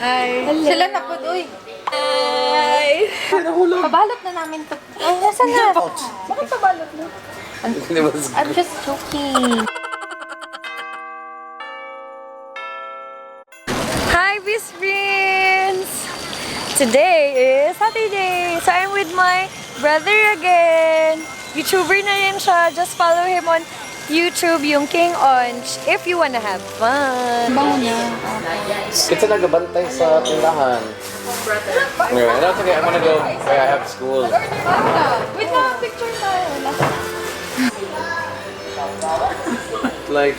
Ay. Hello. Sila na po, uy. Ay. Pabalot na namin to. Ay, nasa na? Bakit pabalot na? I'm just joking. Hi, best friends! Today is Saturday, so I'm with my brother again. YouTuber na rin siya. Just follow him on YouTube, yung King Onch, if you wanna have fun. Bango niya. Kita nagabantay sa tindahan. Anyway, that's okay. I'm gonna go. I have school. Wait na, picture tayo. Like,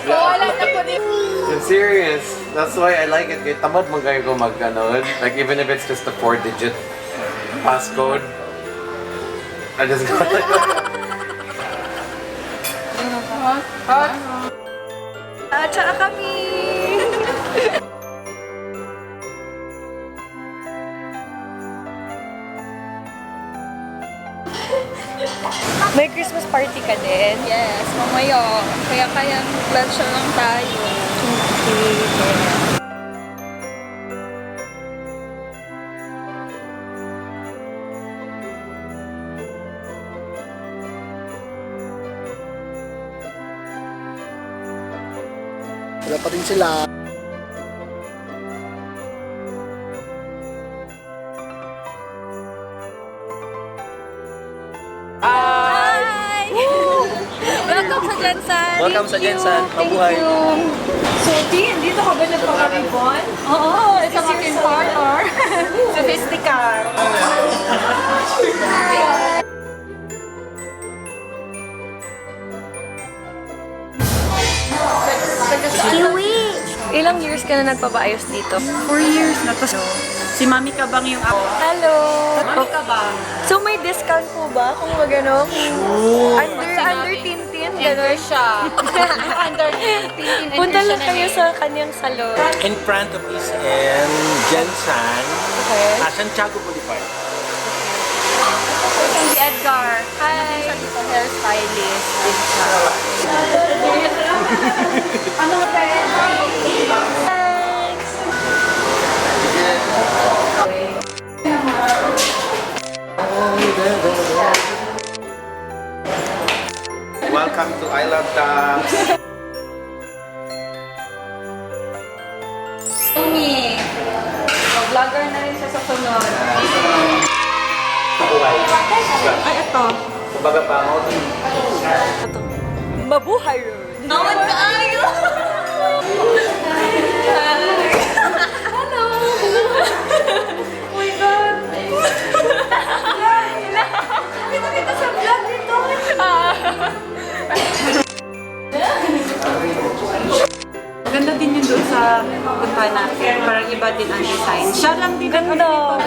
Wala na po din. I'm serious. That's why I like it. Kaya tamad man kayo ko mag-ano. Like, even if it's just a 4-digit passcode. I just go like At saka kami! May Christmas party ka din? Yes, mamaya. Kaya lunch lang tayo. Wala pa rin sila. Hi! Welcome sa Jensen! Welcome sa Jensen. Mabuhay. So, Tin, dito ka ba nagpaka-ribbon? Oo, ito kami sa parlor. Sophistical. Kiwi! Ilang years ka na nagpapaayos dito? 4 years na to. Si Mami Kabang yung ako. Hello! Mami Kabang. So, may discount po ba? Kung magano? Under Tintin, gano'n Siya. Under 15 Punta lang kayo sa kanyang salon. In front of is in Jensen, Okay. Santiago Boulevard. Si Edgar. Hi! Sa hairstylist. Din siya. Thanks! Welcome to I Love Dance. Umi. Vlogger na rin siya sa sunod. Ay, ito. Kumbaga pa ako. Mabuhay rin. Naman ka ayo! Kita sa vlog nito. Ganda din yun doon sa punta natin. Parang iba din ang design. Siya lang din ang Ganda.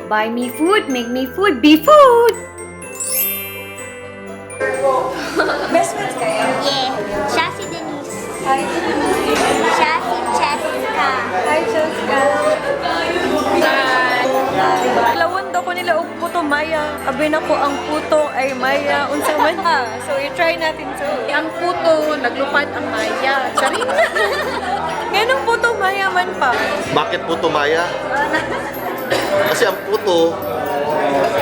Buy me food, make me food, be food! Best friends kayo? Yeah, siya si Denise. Siya si Cheska. Hi, Jessica. Lawon daw ko nila og puto maya. Abi na ko ang puto ay maya. Unsa man ha. So, i-try natin to. Ang puto, naglupad ang Maya. Charing. Ganong puto maya man pa. Bakit puto maya? Kasi ang puto,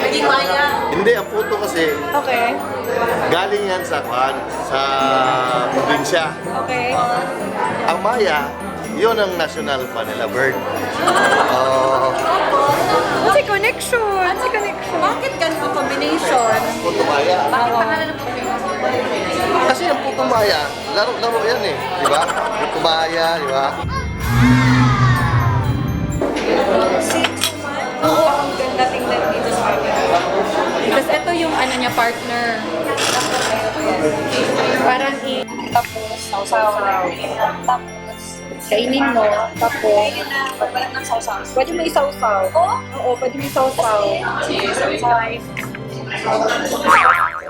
Naging Maya. hindi ang puto kasi Okay. galing yan sa probinsya. Okay. Ang maya, yun ang national pa nila bird. Kasi connection. Kasi connection. Bakit ganun ang combination? Puto maya. Bakit pangalan ng puto? Kasi ang puto maya, laro-laro yan eh. Di ba? Puto maya, di ba? Oo, ang ganda tingnan dito sa akin. Tapos ito yung ano niya, partner. Parang tapos sausaw. Tapos kainin mo. Tapos pwede mo isawsaw. Oo, pwede mo isawsaw.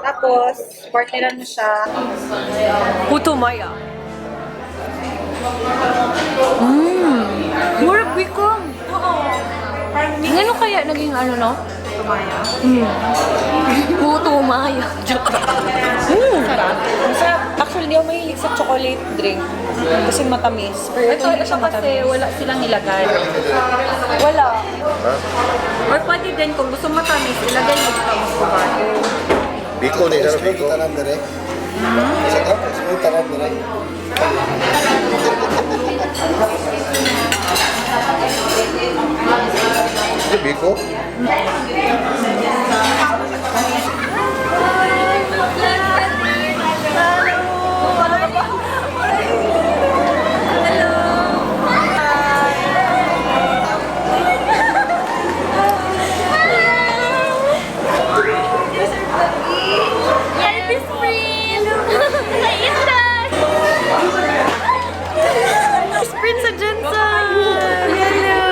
Tapos partneran mo siya. Puto maya. Murag bikong. Oo. Ano kaya naging ano, no? Tumaya. Puto maya. Joke lang. Sarap. Masarap mahilig sa chocolate drink. Kasi matamis. Pero Ito kasi wala silang nilagay. Wala. Or pwede din kung gusto matamis, ilagay mo sa muscovado. Biko na yun. Biko tanan na rin. Sa tapos, may tanan na rin. Biko? Yan, Miss Prin! Naitan! Sprint sa Jensen! Hello!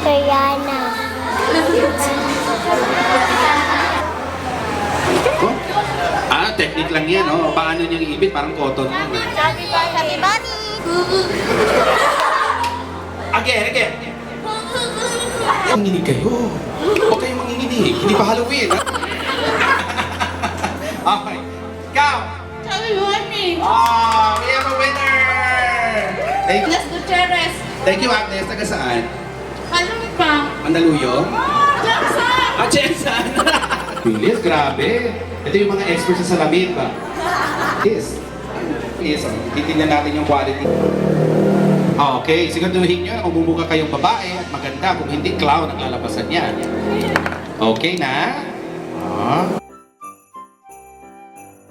Kayana. Technique lang yan, oh. Paano niyang iibit? Parang cotton yan. Happy bunny! Again. Manginig kayo. Huwag kayong manginginig. Hindi pa Halloween. Okay. Ikaw. Happy bunny! Oh, we have a winner! Thank you. Las Gutierrez. Thank you, Agnes. Taga saan? Ano pa? Mandaluyong? Jackson! Jensen! Bilis, grabe. Ito yung mga experts sa salamin ba? Yes. Yes, titignan natin yung quality. Okay, siguraduhin nyo na kung bumuka kayong babae at maganda. Kung hindi, clown ang lalabasan niya. Okay na?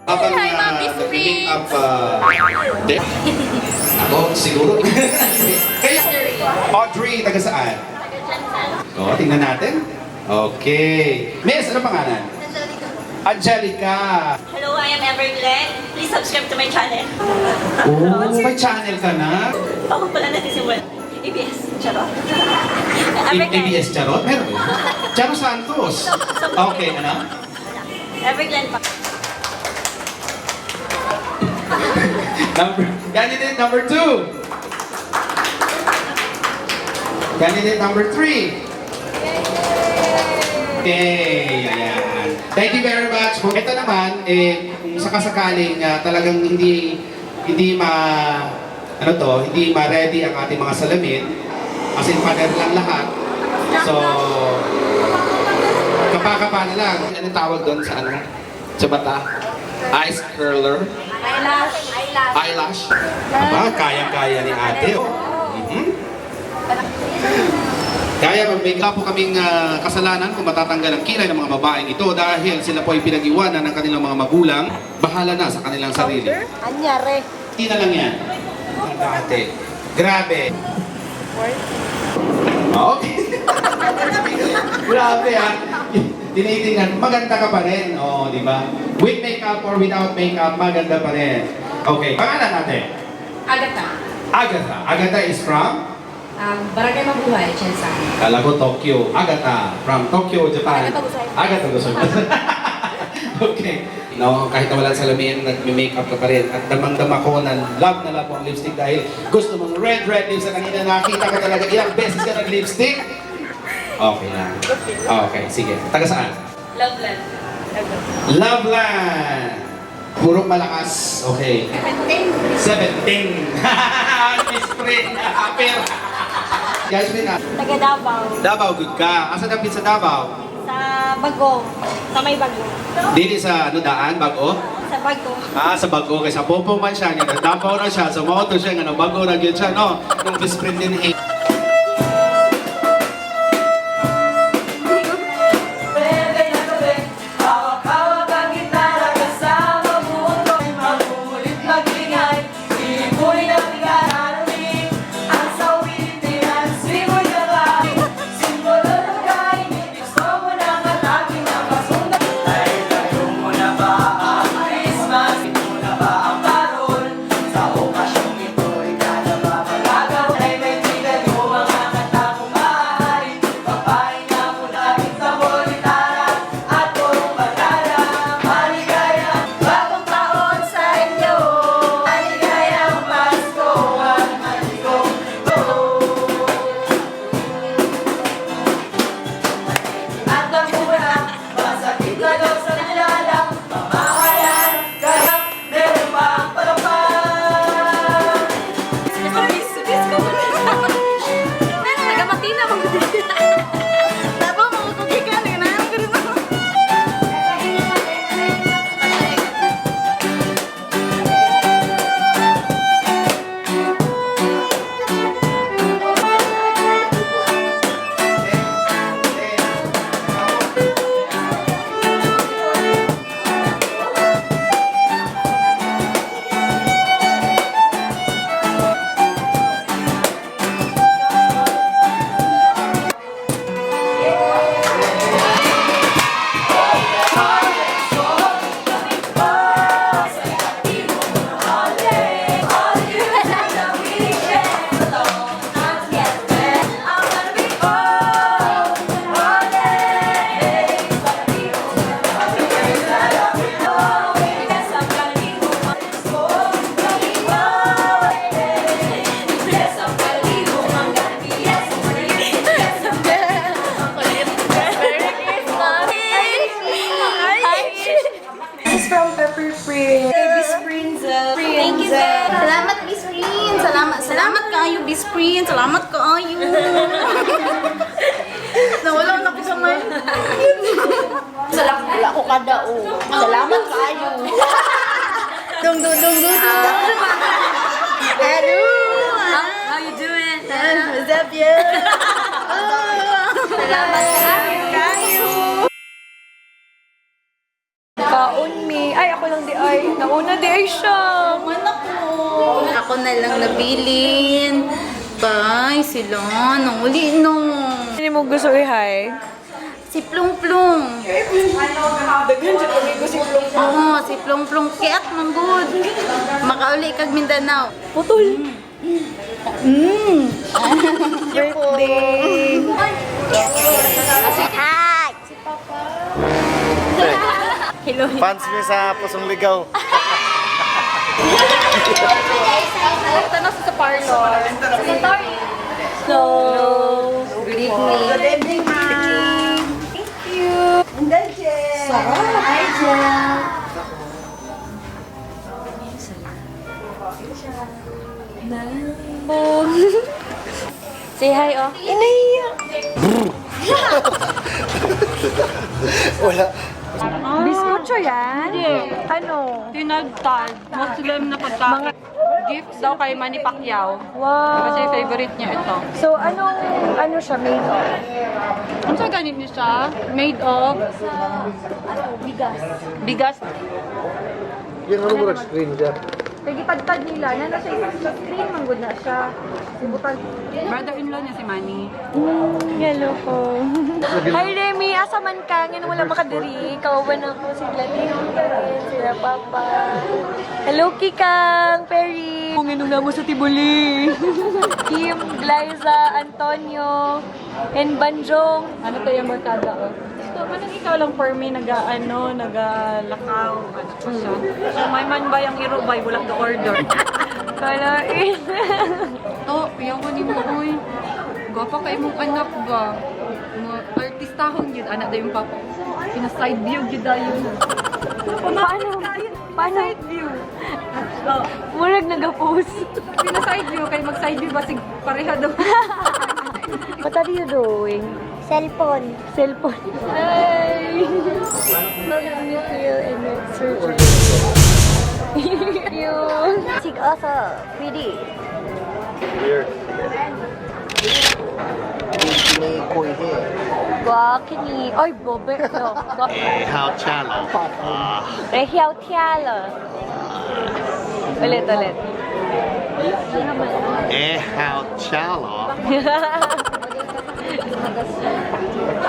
Habang Hi, Ma'am Miss nag-make up, ako, siguro. Kayo, Audrey, taga saan? Oo, tingnan natin. Okay. Miss, ano pangalan? Angelica. Hello, I am Everglen. Please subscribe to my channel. Oh, may channel ka na? Bago pala natin simulan. ABS, charot. ABS Charot? Meron ba? Charo Santos. Okay, ano? Everglen pa. Candidate number 2. Candidate number 3. Okay, ayan. Thank you very much. Ito naman, kung sakasakaling talagang hindi ma-ready ang ating mga salamin, as in pader lang lahat. So, kapa-kapa na lang. Anong tawag doon sa ano? Sa mata? Eyes curler? Eyelash. Aba, kaya-kaya ni ate. Oh. Kaya mag-make-up po kaming kasalanan kung matatanggal ang kilay ng mga babaeng ito dahil sila po ay pinag-iwanan ng kanilang mga magulang. Bahala na sa kanilang sarili. Anyari. Hindi na lang yan. Ang dati. Grabe. Okay. Grabe ha. Tinitingnan, maganda ka pa rin. Oh, di ba? With makeup or without makeup, maganda pa rin. Okay, pangalan natin? Agatha. Agatha. Agatha is from? Barangay Mabuhay, Jensen. Kala ko Tokyo. Agatha from Tokyo, Japan. Agatha Gusay. Okay. No, kahit na walang salamin, nag-makeup ka pa rin. At damang-dama ko na love mo ang lipstick dahil gusto mong red lips na kanina nakita ko talaga ilang beses ka nag-lipstick. Okay na. Okay, sige. Taga saan? Loveland. Loveland! Puro malakas. Okay. 17. Miss Prin. Aper. Guys, Prin ah. Taga Davao. Davao, good ka. Asan ang sa Davao? Sa Bagong. Sa may Bagong. Dili sa ano daan, Bago? Sa Bagong. Sa Bago. Kaysa Popo man siya. Nga, Davao na siya. Sa moto siya. Nga, Bago na yun siya. No? Nung Miss Prin din eh. Hazel. Salamat, Bisprin. Salamat kayo, Bisprin. Salamat kayo. Nawala na ko sa may. Salamat ko kada o. Salamat kayo. Dung. Hello. How you doing? What's up, yeah? Salamat kayo. Kaon mi. Ay, ako lang di ay. Nauna di ay siya. Anak ko. Ako na lang nabilin. Bye, sila. Nang uli no. Hindi mo gusto i-hi? Si Plung Plung. Oo, si Plung Plung. Kiat man good. Makauli kag Mindanao. Putol. Birthday. Hi! Fans niya sa Pusong Ligaw. Tanong sa parlor. So, good evening. Good evening, ma'am. Thank you. Hi, Jen. Say hi, oh. Inaiya. Wala. Biskotso yan? Ano? Tinagtad. Muslim na pagkain. Gift daw kay Manny Pacquiao. Wow. Kasi favorite niya ito. So, ano siya made of? Ano sa ganit niya siya? Made of bigas. Yung ano mo screen dyan? Kaya gitagtad nila. Nana siya isang screen, manggod na siya. Sibutan. Brother-in-law niya si Manny. Hello po. Hi Remy, asa man ka? Ngayon wala makadiri. Kauban ako si Gladys, sila Papa. Hello Kikang, Perry. Kung na mo sa Tibuli. Kim, Glyza, Antonio, and Banjong. Ano tayo magkada? So, manang ikaw lang for me nagalakaw at siya. So, may man ba yung irubay, wala do order. Kalain. Oh, yung ko ni mo, uy. Gwapa kayo mong anak ba? Mga artistahon yun, anak da yung papa. Pina-side view yun yun. Paano? Side view. Murag nag-post. Pina-side view, kayo mag-side view ba? Sig pareha daw. What are you doing? Cellphone. Cellphone. Hi! How do you feel in the surgery? Cute. Sig also pretty. Weird. Ini koi he. Wow, kini. Ay, bobe. No. How chalo. Rehiao tiala. Ulit. How chalo.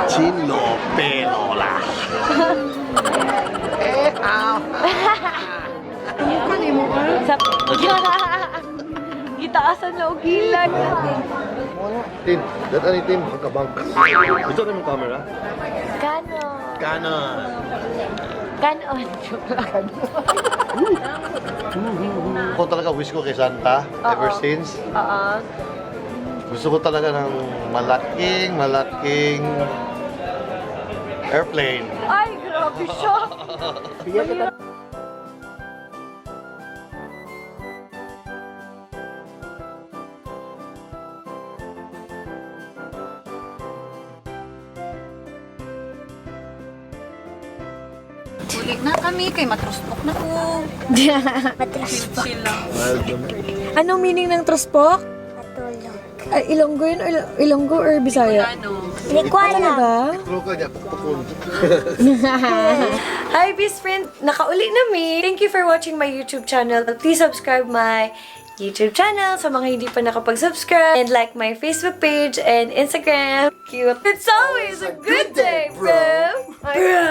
Chino pelo la. How. Sa... Gitaasan na og gilan. Tim, dito ni Tim, kabang. Ito na yung camera. Ganon. Canon. Ganon. Joke lang. Ako talaga wish ko kay Santa ever since. Gusto ko talaga ng malaking airplane. Ay, grabe siya. Ulit na kami, kay matrustok na ko. Matraspok. Anong meaning ng trospok? Matulog. Ay, Ilonggo yun? Ilonggo or Bisaya? Hindi ko alam. Talaga? Pero ka niya, pukpukun. Hi, best friend! Nakauli na mi! Thank you for watching my YouTube channel. Please subscribe my YouTube channel sa mga hindi pa nakapag-subscribe. And like my Facebook page and Instagram. Cute! It's always a good day, bro! Bro!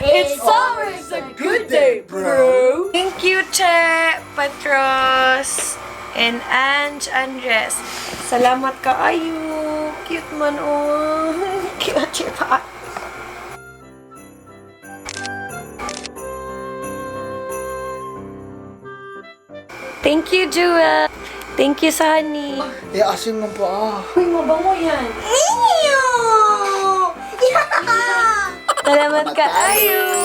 It's always a good day, bro! Thank you, Che, Patros, and Ange Andres. Salamat ka, ayu. Cute man, oh. Cute, pa. Thank you, Jewel. Thank you, Sunny. Asin mo pa. Uy, mabango yan. Salamat ka, Ayo.